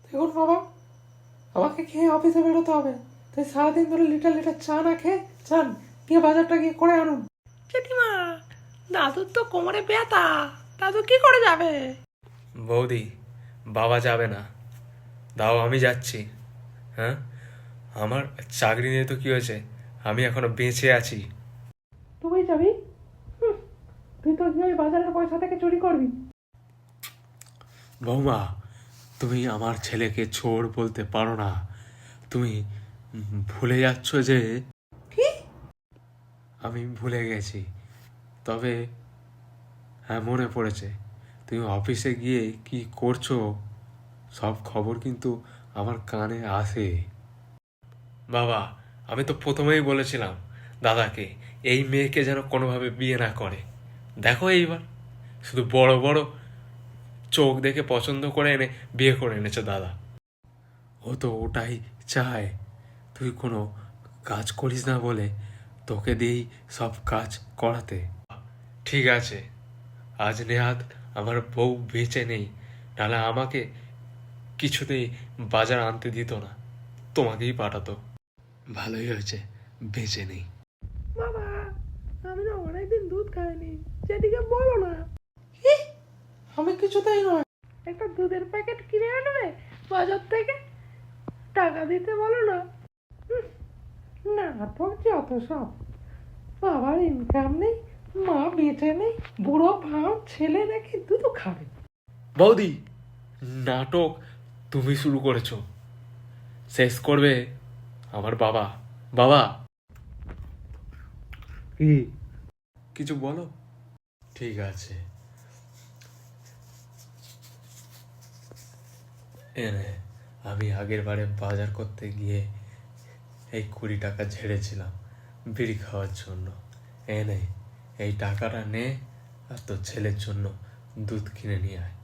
দেখুন বাবা, আমাকে খেয়ে অফিসে বেরোতে হবে, তাই সারাদিন ধরে লিটার লিটার চা না খেয়ে চান গিয়ে বাজারটা গিয়ে করে আনুন। জেঠিমা, দাদুর তো কোমরে ব্যথা, দাদু কি করে যাবে? বৌদি, বাবা যাবে না, দাও আমি যাচ্ছি। হ্যাঁ, আমার চাকরি নিয়ে তো কি হয়েছে, আমি এখনো বেঁচে আছি। তুই যাবি? তুই তো গিয়ে ওই বাজারের পয়সা থেকে চুরি করবি। বৌমা, তুমি আমার ছেলেকে চোর বলতে পারো না। তুমি ভুলে যাচ্ছ যে কি? আমি ভুলে গেছি, তবে হ্যাঁ মনে পড়েছে। তুমি অফিসে গিয়ে কি করছো সব খবর কিন্তু আমার কানে আসে। বাবা, আমি তো প্রথমেই বলেছিলাম দাদাকে এই মেয়েকে যেন কোনোভাবে বিয়ে না করে। দেখো এইবার শুধু বড় বড় চোখ দেখে পছন্দ করে এনে বিয়ে করে এনেছে দাদা। ও তো ওটাই চায়, তুই কোনো কাজ করিস না বলে তোকে দিয়েই সব কাজ করাতে। ঠিক আছে, আজ নেহাত আমার বউ বেঁচে নেই, নাহলে আমাকে কিছুতেই বাজার আনতে দিত না, তোমাকেই পাঠাতো। ভালোই হয়েছে বেঁচে নেই। বাবা, আমি না অনেকদিন দুধ খাইনি, যেদিকে বলো না। কি? আমি কিছুতেই নয়। একটা দুধের প্যাকেট কিনে আনবে বাজার থেকে, টাকা দিতে বলো না। নাটক যত সব। বাবার ইনকাম নেই, মা বেঁচে নেই, বুড়ো ভাব ছেলে নাকি দুধ খাবে। বৌদি, নাটক তুমি শুরু করেছো, শেষ করবে আমার বাবা। বাবা, কি কিছু বলো। ঠিক আছে, এনে আমি আগের বারে বাজার করতে গিয়ে এই 20 টাকা ঝেড়েছিলাম বিড়ি খাওয়ার জন্য। এনে এই টাকাটা নে আর তোর ছেলের জন্য দুধ কিনে নিয়ে আয়।